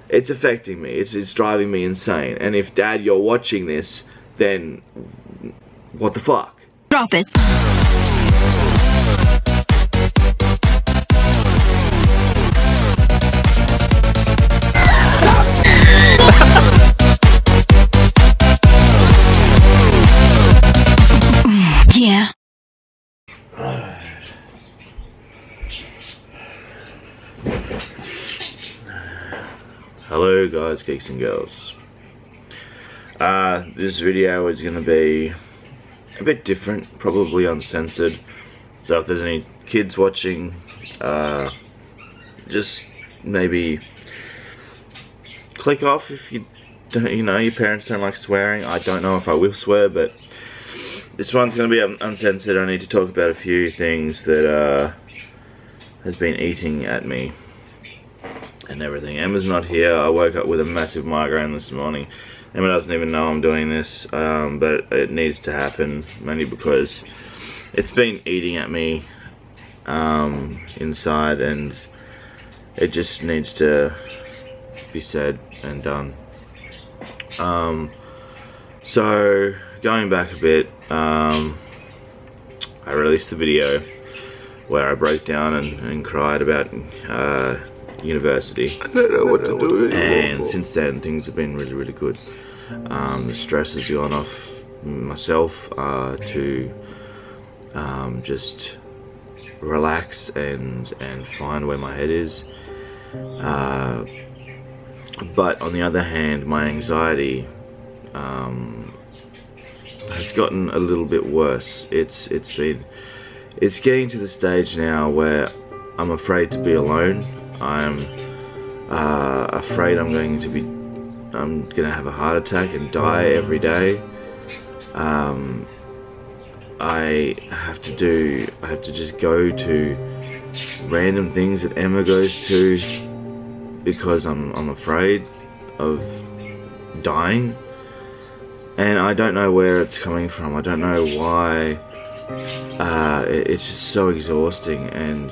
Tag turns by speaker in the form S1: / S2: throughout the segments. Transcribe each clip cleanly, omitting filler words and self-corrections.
S1: it's affecting me. It's driving me insane. And if Dad, you're watching this, then what the fuck?
S2: Drop it. Yeah.
S1: Hello guys, Geeks and Girls. This video is going to be a bit different, probably uncensored. So if there's any kids watching, just maybe click off if you don't, your parents don't like swearing. I don't know if I will swear, but this one's going to be uncensored. I need to talk about a few things that has been eating at me and everything. Emma's not here. I woke up with a massive migraine this morning. Emma doesn't even know I'm doing this, but it needs to happen, mainly because it's been eating at me inside, and it just needs to be said and done. So going back a bit, I released a video where I broke down and cried about university. I don't know what to do anymore. And since then things have been really good. The stress has gone off myself to just relax and find where my head is. But on the other hand, my anxiety has gotten a little bit worse. It's getting to the stage now where I'm afraid to be alone. I'm afraid I'm gonna have a heart attack and die every day. I have to just go to random things that Emma goes to because I'm afraid of dying, and I don't know where it's coming from. I don't know why. It's just so exhausting, and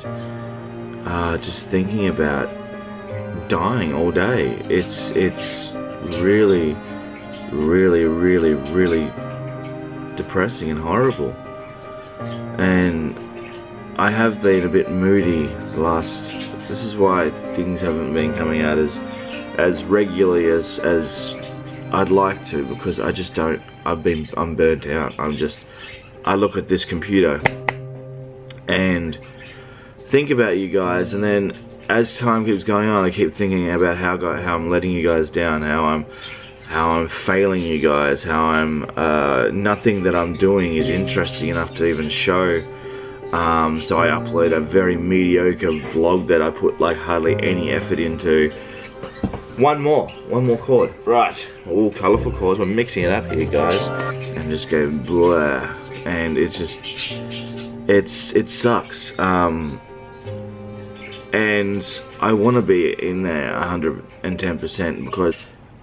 S1: just thinking about dying all day, it's really depressing and horrible. And I have been a bit moody this is why things haven't been coming out as regularly as I'd like to, because I just don't. I'm burnt out. I look at this computer and think about you guys, and then as time keeps going on, I keep thinking about how I'm letting you guys down, how I'm failing you guys, how I'm nothing that I'm doing is interesting enough to even show. So I upload a very mediocre vlog that I put like hardly any effort into. One more chord, right? All colourful chords. We're mixing it up here, guys, and just go blah, and it sucks. And I want to be in there 110%, because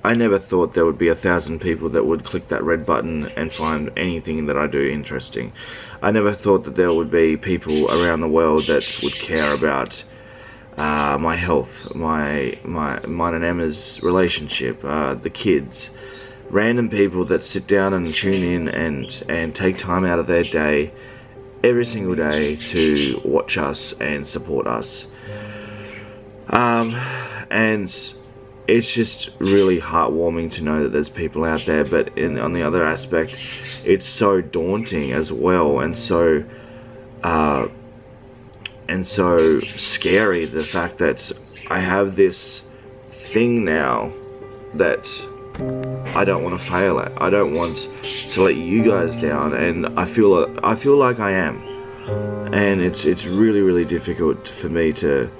S1: I never thought there would be 1,000 people that would click that red button and find anything that I do interesting. I never thought that there would be people around the world that would care about my health, mine and Emma's relationship, the kids, random people that sit down and tune in and take time out of their day every single day to watch us and support us. And it's just really heartwarming to know that there's people out there, but on the other aspect, it's so daunting as well, and so scary, the fact that I have this thing now that I don't want to fail at. I don't want to let you guys down, and I feel like I am, and it's really difficult for me to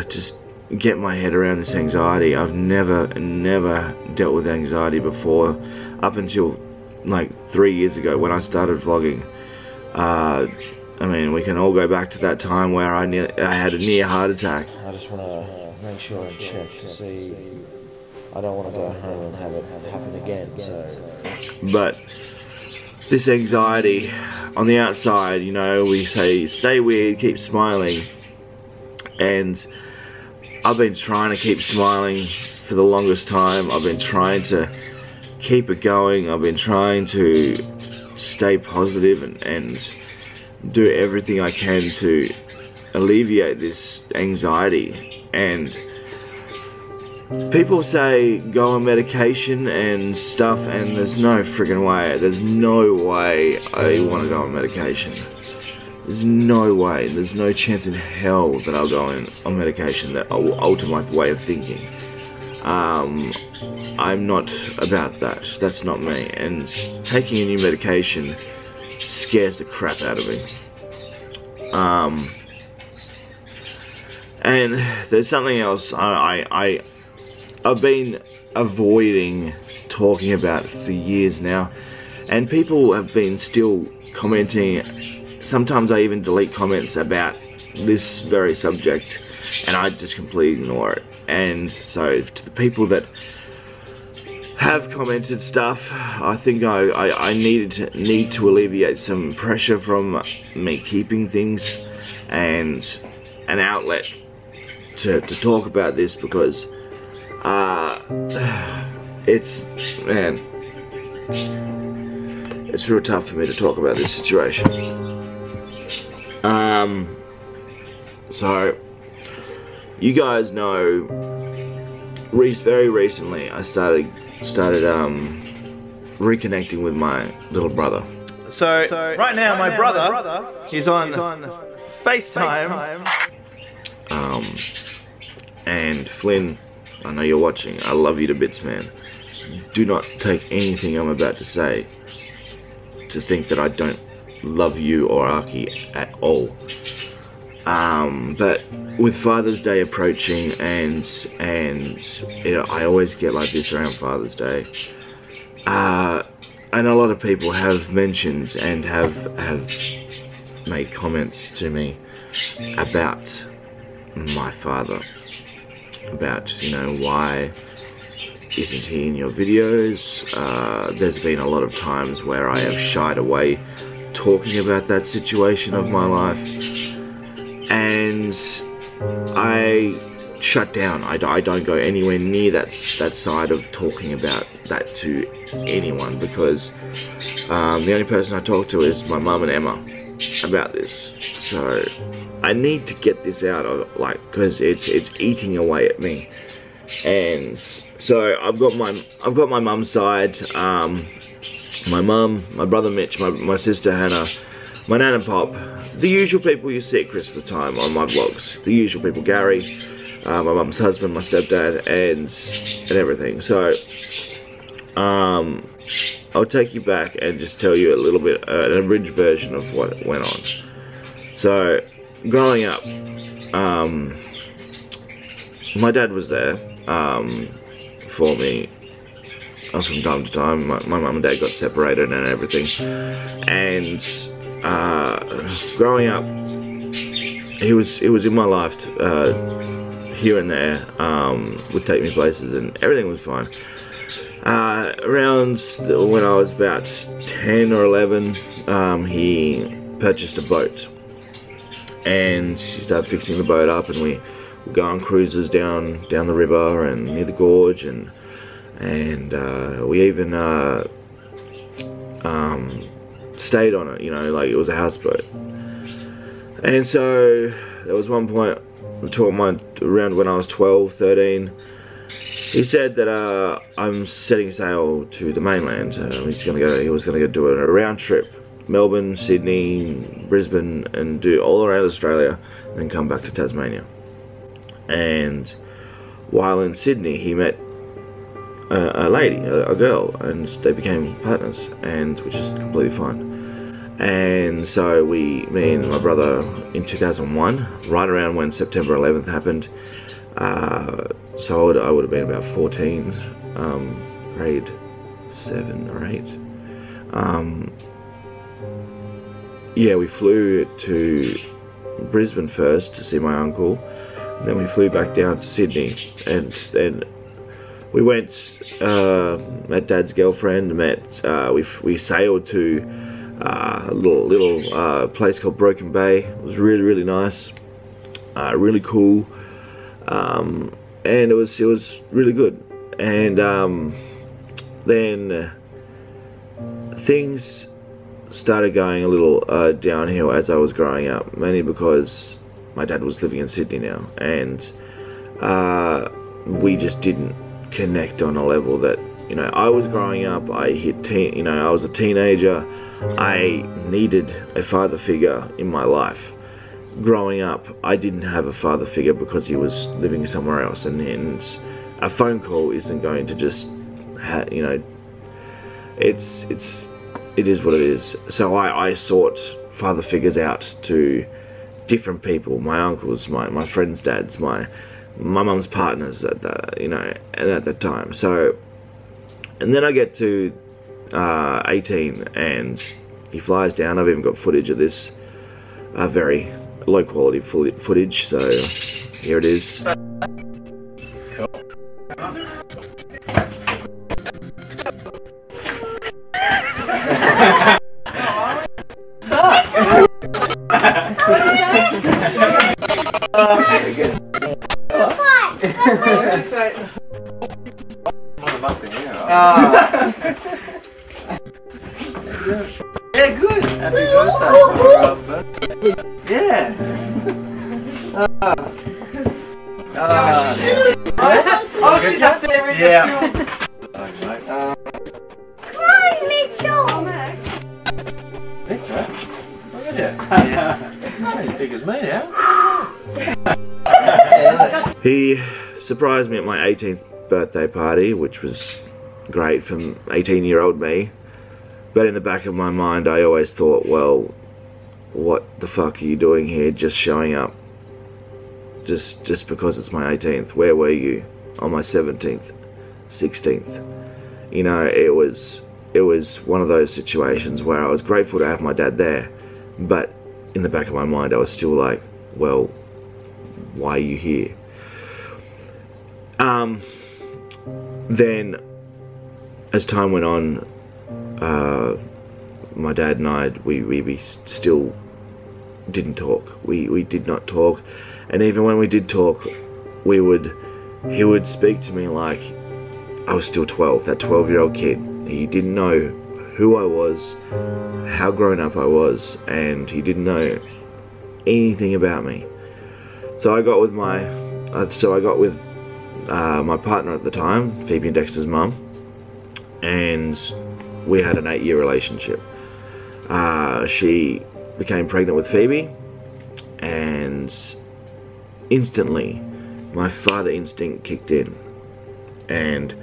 S1: just get my head around this anxiety. I've never dealt with anxiety before, up until like 3 years ago when I started vlogging. I mean, we can all go back to that time where I had a near heart attack.
S3: I just want to make sure and check to see. I don't want to go home and have it happen again. So,
S1: but this anxiety on the outside, we say stay weird, keep smiling, and I've been trying to keep smiling for the longest time. I've been trying to keep it going. I've been trying to stay positive and do everything I can to alleviate this anxiety. And people say go on medication and stuff, and there's no friggin' way. There's no way I want to go on medication. There's no way. There's no chance in hell that I'll go on medication that will alter my way of thinking. I'm not about that. That's not me. And taking a new medication scares the crap out of me. And there's something else I've been avoiding talking about for years now, and people have been still commenting. Sometimes I even delete comments about this very subject, and I just completely ignore it. And so to the people that have commented stuff, I think I need to alleviate some pressure from me keeping things and an outlet to talk about this, because it's real tough for me to talk about this situation. So you guys know, very recently I started reconnecting with my little brother.
S2: So right now my brother is on FaceTime.
S1: And Flynn, I know you're watching. I love you to bits, man. Do not take anything I'm about to say to think that I don't love you or Arky at all. But with Father's Day approaching, and you know, I always get like this around Father's Day, and a lot of people have mentioned and have made comments to me about my father, about, you know, why isn't he in your videos. There's been a lot of times where I have shied away talking about that situation of my life, and I shut down. I don't go anywhere near that side of talking about that to anyone, because the only person I talk to is my mum and Emma about this. So I need to get this out of, like, because it's eating away at me. And so I've got my mum's side, my mum, my brother Mitch, my sister Hannah, my nan and pop, the usual people you see at Christmas time on my vlogs, the usual people, Gary, my mum's husband, my stepdad, and everything. So I'll take you back and just tell you a little bit, an abridged version of what went on. So growing up, my dad was there for me from time to time. My mum and dad got separated and everything, and growing up, he was in my life here and there, would take me places and everything was fine. Around when I was about 10 or 11, he purchased a boat, and he started fixing the boat up, and we would go on cruises down the river and near the gorge, and we even stayed on it, you know, like it was a houseboat. And so there was one point around when I was 12, 13, he said that I'm setting sail to the mainland. He was gonna go do a round trip, Melbourne, Sydney, Brisbane, and do all around Australia, and then come back to Tasmania. And while in Sydney, he met a lady, a girl, and they became partners, and which is completely fine. And so me and my brother, in 2001, right around when September 11th happened, so I would have been about 14, grade 7 or 8. Yeah, we flew to Brisbane first to see my uncle, and then we flew back down to Sydney, and then we went, met Dad's girlfriend, we sailed to a little place called Broken Bay. It was really nice, really cool. and it was really good. And then things started going a little downhill as I was growing up, mainly because my dad was living in Sydney now, and we just didn't connect on a level that, you know, I was growing up, I was a teenager, I needed a father figure in my life. Growing up, I didn't have a father figure because he was living somewhere else, and a phone call isn't going to just, you know, it is what it is. So I sought father figures out to different people, my uncles, my friends' dads, my mum's partners at that time. So, and then I get to 18 and he flies down. I've even got footage of this, very low quality footage, so here it is.
S2: Yeah, good. Happy birthday. Yeah. Oh, sit up there. Yeah.
S4: Come on, Mitchell.
S2: Victor, look at you. Yeah. As big as me now.
S1: He surprised me at my 18th birthday party, which was great for 18-year-old me. But in the back of my mind, I always thought, well, what the fuck are you doing here, just showing up? Just because it's my 18th. Where were you on my 17th, 16th? You know, it was one of those situations where I was grateful to have my dad there, but in the back of my mind, I was still like, well, why are you here? Then, as time went on, my dad and I, we still didn't talk. We did not talk, and even when we did talk, he would speak to me like I was still 12, that 12-year-old kid. He didn't know who I was, how grown up I was, and he didn't know anything about me. So I got with my partner at the time, Phoebe and Dexter's mum, and we had an 8-year relationship. She became pregnant with Phoebe, and instantly my father instinct kicked in, and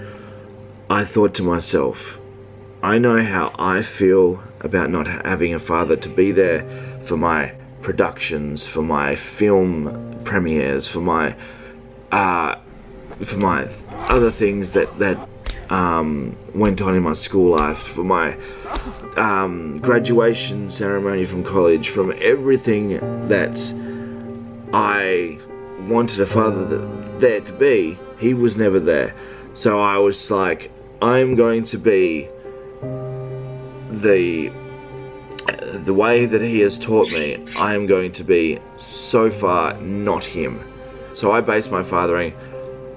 S1: I thought to myself, I know how I feel about not having a father to be there for my productions, for my film premieres, for my other things that went on in my school life, for my graduation ceremony from college, from everything that I wanted a father there to be. He was never there. So I was like, I'm going to be the way that he has taught me. I am going to be so far not him. So I based my fathering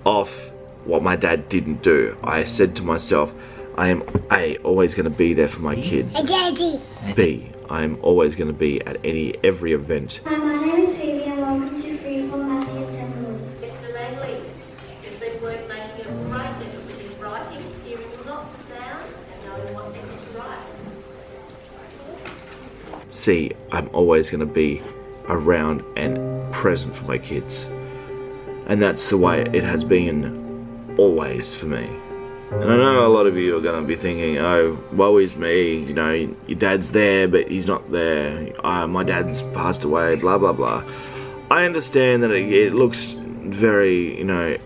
S1: off what my dad didn't do. I said to myself, I am A, always going to be there for my kids. B, I am always going to be at every event.
S4: Hi, my name is Phoebe and welcome to Freeform Massey Assembly.
S5: Mr. Langley, it's been work making a great effort with his writing, hearing lots of sounds and knowing what letters to write.
S1: C, I'm always going to be around and present for my kids. And that's the way it has been always for me. And I know a lot of you are going to be thinking, oh, woe is me, you know, your dad's there but he's not there, my dad's passed away, blah blah blah. I understand that it looks very, you know,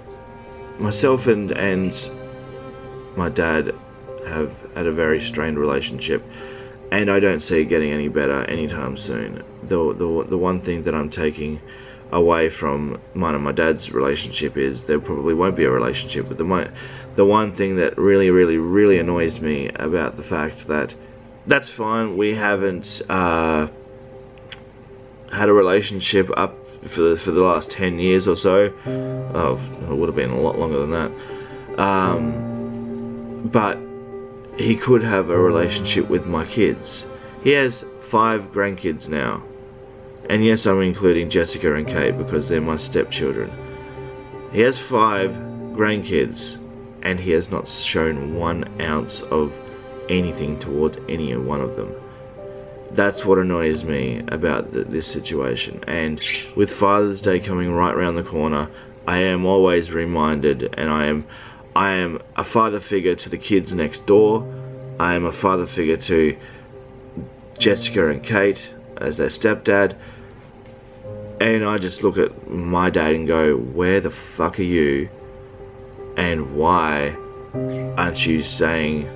S1: myself and my dad have had a very strained relationship, and I don't see it getting any better anytime soon. The one thing that I'm taking away from mine and my dad's relationship is there probably won't be a relationship, but the one thing that really annoys me about the fact that that's fine, we haven't had a relationship up for the last 10 years or so. Oh, it would have been a lot longer than that. But he could have a relationship with my kids. He has 5 grandkids now. And yes, I'm including Jessica and Kate because they're my stepchildren. He has 5 grandkids, and he has not shown 1 ounce of anything towards any one of them. That's what annoys me about this situation. And with Father's Day coming right around the corner, I am always reminded, and I am a father figure to the kids next door. I am a father figure to Jessica and Kate as their stepdad. And I just look at my dad and go, where the fuck are you? And why aren't you saying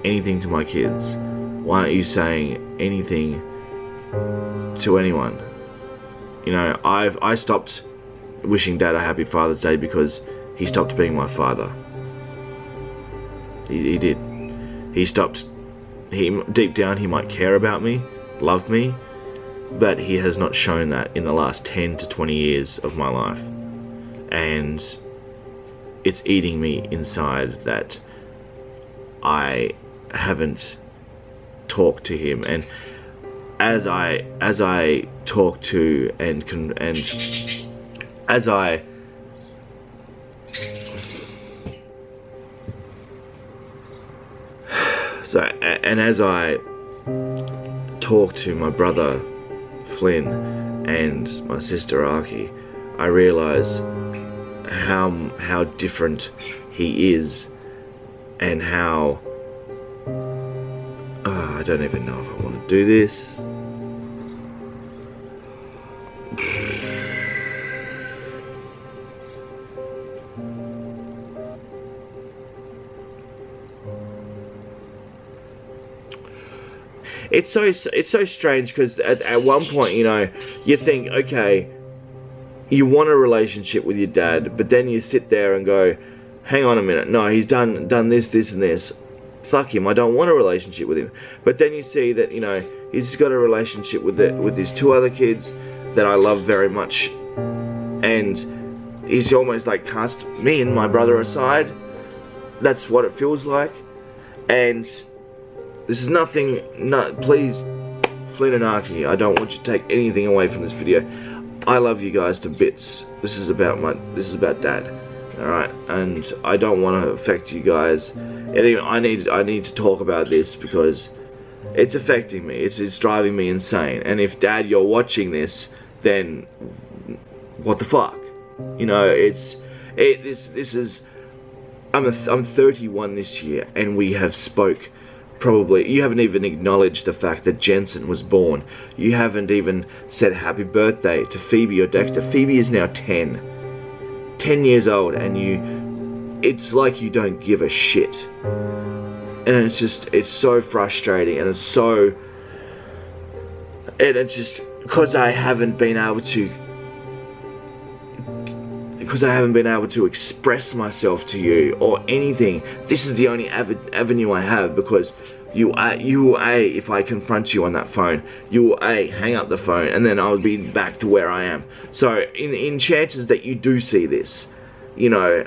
S1: anything to my kids? Why aren't you saying anything to anyone? You know, I stopped wishing Dad a happy Father's Day because he stopped being my father. He did. He stopped. Deep down he might care about me, love me, but he has not shown that in the last 10 to 20 years of my life. And it's eating me inside that I haven't talked to him. And as I talk to and as I talk to my brother Flynn and my sister Archie, I realise how different he is, and how I don't even know if I want to do this. It's so strange because at one point, you know, you think, okay, you want a relationship with your dad, but then you sit there and go, hang on a minute, no, he's done this, this, and this. Fuck him, I don't want a relationship with him. But then you see that, you know, he's got a relationship with his 2 other kids that I love very much, and he's almost like cast me and my brother aside. That's what it feels like. And this is nothing, please, Flynn and Archie, I don't want you to take anything away from this video. I love you guys to bits. This is about Dad, alright? And I don't want to affect you guys. Anyway, I need to talk about this because it's affecting me. It's driving me insane. And if Dad, you're watching this, then what the fuck? You know, this is I'm 31 this year, and we have spoke. Probably, you haven't even acknowledged the fact that Jensen was born. You haven't even said happy birthday to Phoebe or Dexter. Phoebe is now 10 years old, and it's like you don't give a shit. And it's so frustrating, and it's just because I haven't been able to express myself to you or anything. This is the only avenue I have, because you will if I confront you on that phone, you will hang up the phone, and then I'll be back to where I am. So in chances that you do see this, you know,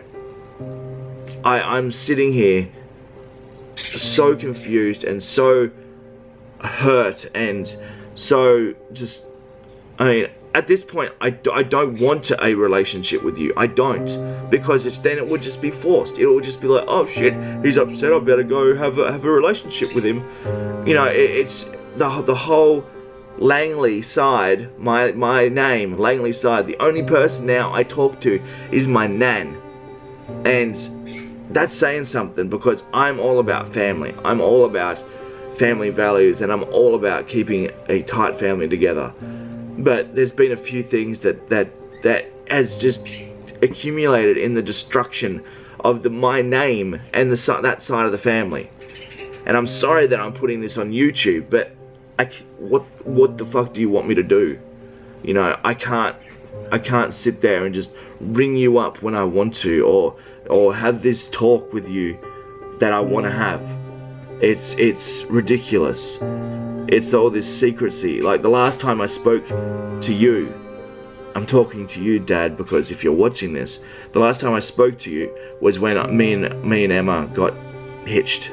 S1: I'm sitting here so confused and so hurt and so just, I mean, at this point, I don't want a relationship with you. I don't, because then it would just be forced. It would just be like, oh shit, he's upset, I better go have a relationship with him. You know, it's the whole Langley side, my name, Langley side. The only person now I talk to is my nan, and that's saying something, because I'm all about family. I'm all about family values, and I'm all about keeping a tight family together. But there's been a few things that has just accumulated in the destruction of my name and that side of the family. And I'm sorry that I'm putting this on YouTube, but what the fuck do you want me to do? You know, I can't sit there and just ring you up when I want to, or have this talk with you that I want to have. It's ridiculous. It's all this secrecy. Like the last time I spoke to you, I'm talking to you, Dad, because if you're watching this, the last time I spoke to you was when me and Emma got hitched.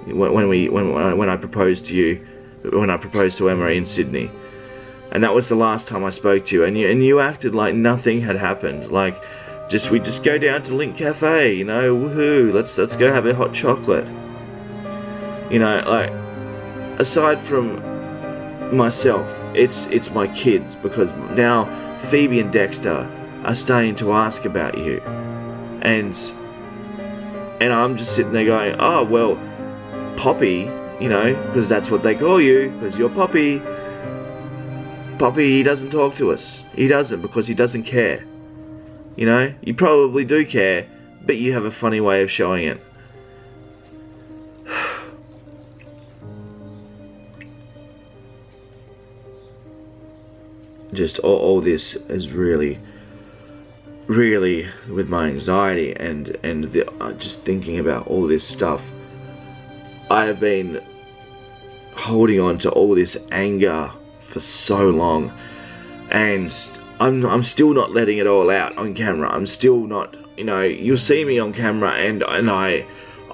S1: When I proposed to you, when I proposed to Emma in Sydney, and that was the last time I spoke to you. And you acted like nothing had happened. Like, we just go down to Link Cafe, you know, woohoo, let's go have a hot chocolate. You know, like, aside from myself, it's my kids, because now Phoebe and Dexter are starting to ask about you, and I'm just sitting there going, oh well, Poppy, you know, because that's what they call you, because you're Poppy. Poppy, he doesn't talk to us. He doesn't, because he doesn't care. You know, you probably do care, but you have a funny way of showing it. Just all this is really with my anxiety and just thinking about all this stuff. I have been holding on to all this anger for so long, and I'm still not letting it all out on camera. I'm still not, you know, you'll see me on camera and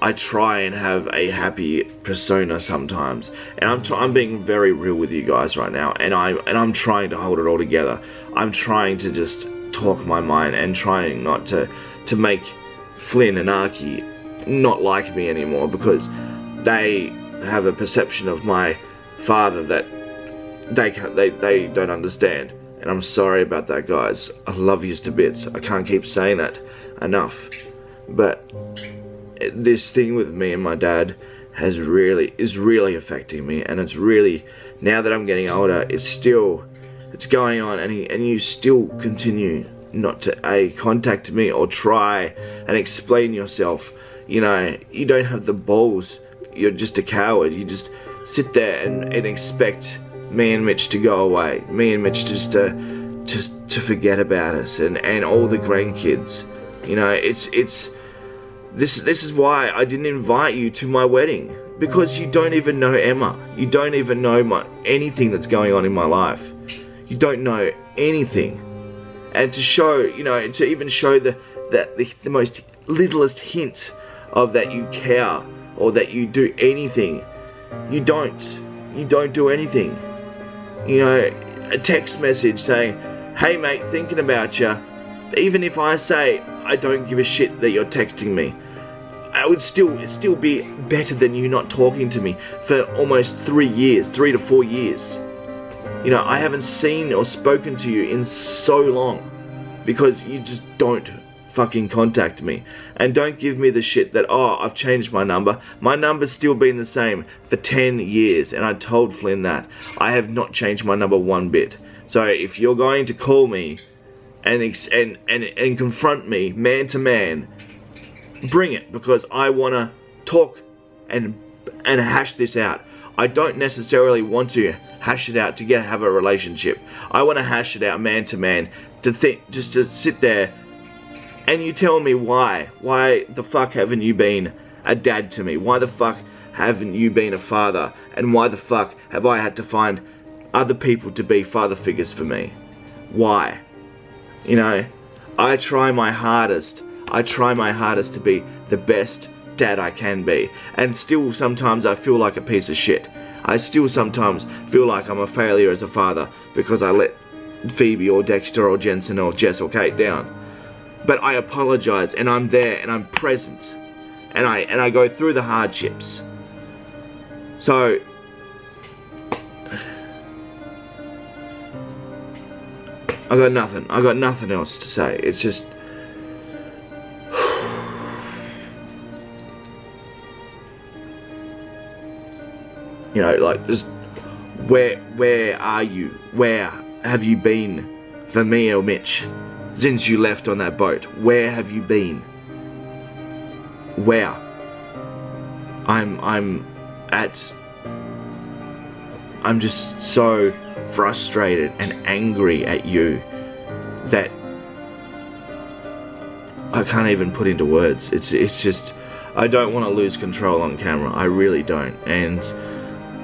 S1: I try and have a happy persona sometimes, and I'm being very real with you guys right now, and I'm trying to hold it all together. I'm trying to just talk my mind and trying not to make Flynn and Archie not like me anymore, because they have a perception of my father that they don't understand, and I'm sorry about that, guys. I love yous to bits. I can't keep saying that enough, but this thing with me and my dad is really affecting me, and it's really, now that I'm getting older, it's going on, and you still continue not to contact me or try and explain yourself. You know, you don't have the balls. You're just a coward. You just sit there and expect me and Mitch to go away, me and Mitch just to forget about us and all the grandkids. You know, this is why I didn't invite you to my wedding, because you don't even know Emma. You don't even know anything that's going on in my life. You don't know anything. And to show, you know, to even show the most littlest hint of that you care or that you do anything, you don't do anything. You know, a text message saying, hey mate, thinking about you. Even if I say I don't give a shit that you're texting me, it'd still be better than you not talking to me for almost 3 to 4 years. You know, I haven't seen or spoken to you in so long, because you just don't fucking contact me. And don't give me the shit that, oh, I've changed my number. My number's still been the same for 10 years, and I told Flynn that. I have not changed my number one bit. So if you're going to call me and confront me man to man, bring it, because I want to talk and hash this out. I don't necessarily want to hash it out to have a relationship. I want to hash it out man to man, just to sit there and you tell me why the fuck haven't you been a dad to me? Why the fuck haven't you been a father? And why the fuck have I had to find other people to be father figures for me? Why? You know, I try my hardest to be the best dad I can be, and still sometimes I feel like a piece of shit. I still sometimes feel like I'm a failure as a father because I let Phoebe or Dexter or Jensen or Jess or Kate down. But I apologize, and I'm there and I'm present, and I go through the hardships. So I got nothing else to say. It's just you know, like, just where are you? Where have you been for me or Mitch since you left on that boat? Where have you been? Where? I'm just so frustrated and angry at you that I can't even put into words. It's just, I don't want to lose control on camera. I really don't. And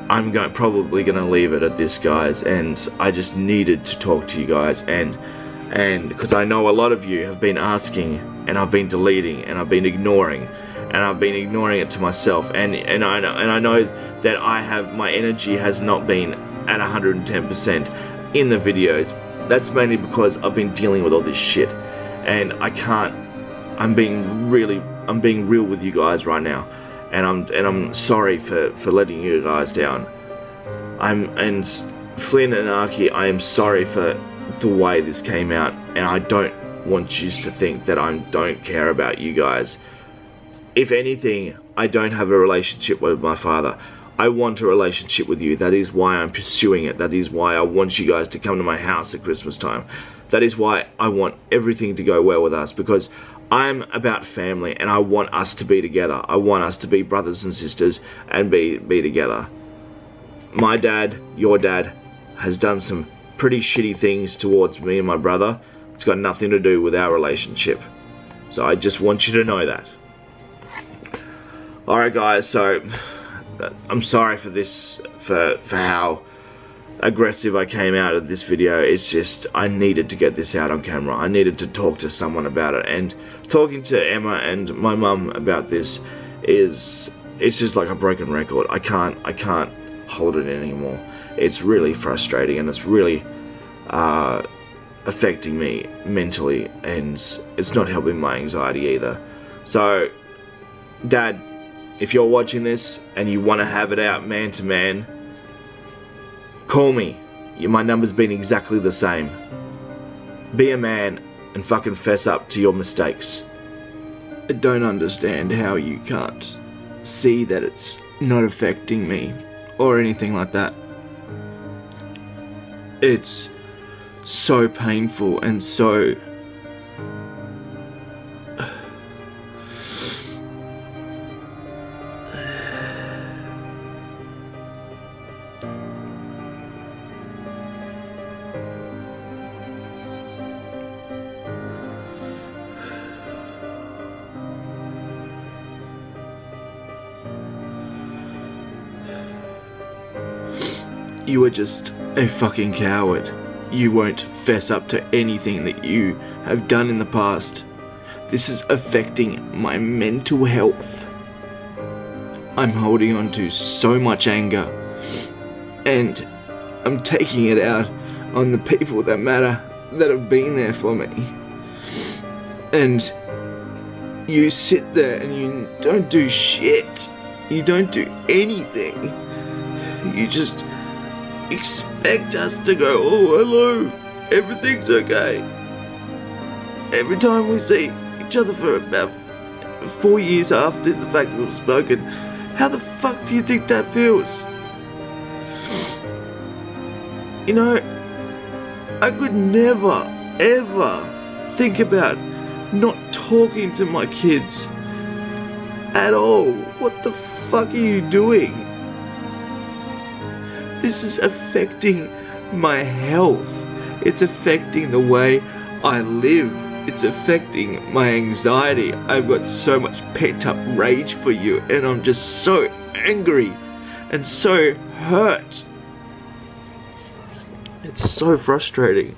S1: I'm probably going to leave it at this, guys, and I just needed to talk to you guys, and And because I know a lot of you have been asking, and I've been deleting, and I've been ignoring, and I've been ignoring it to myself, and I know that my energy has not been at 110% in the videos. That's mainly because I've been dealing with all this shit, and I can't. I'm being real with you guys right now, and I'm sorry for letting you guys down. And Flynn and Archie, I am sorry for the way this came out, and I don't want you to think that I don't care about you guys. If anything, I don't have a relationship with my father. I want a relationship with you. That is why I'm pursuing it. That is why I want you guys to come to my house at Christmas time. That is why I want everything to go well with us, because I'm about family, and I want us to be together. I want us to be brothers and sisters and be together. My dad, your dad, has done some pretty shitty things towards me and my brother. It's got nothing to do with our relationship. So I just want you to know that. Alright guys, so I'm sorry for this, for how aggressive I came out of this video. It's just, I needed to get this out on camera. I needed to talk to someone about it, and talking to Emma and my mum about this it's just like a broken record. I can't hold it anymore. It's really frustrating, and it's really affecting me mentally, and it's not helping my anxiety either. So Dad, if you're watching this and you want to have it out man to man, call me. My number's been exactly the same. Be a man and fucking fess up to your mistakes. I don't understand how you can't see that it's not affecting me or anything like that. It's so painful and so... You are just a fucking coward. You won't fess up to anything that you have done in the past. This is affecting my mental health. I'm holding on to so much anger, and I'm taking it out on the people that matter, that have been there for me. And you sit there and you don't do shit. You don't do anything. You just expect us to go, oh hello, everything's okay. Every time we see each other for about 4 years after the fact that we've spoken, how the fuck do you think that feels? You know, I could never, ever think about not talking to my kids at all. What the fuck are you doing? This is affecting my health. It's affecting the way I live. It's affecting my anxiety. I've got so much pent up rage for you, and I'm just so angry and so hurt. It's so frustrating.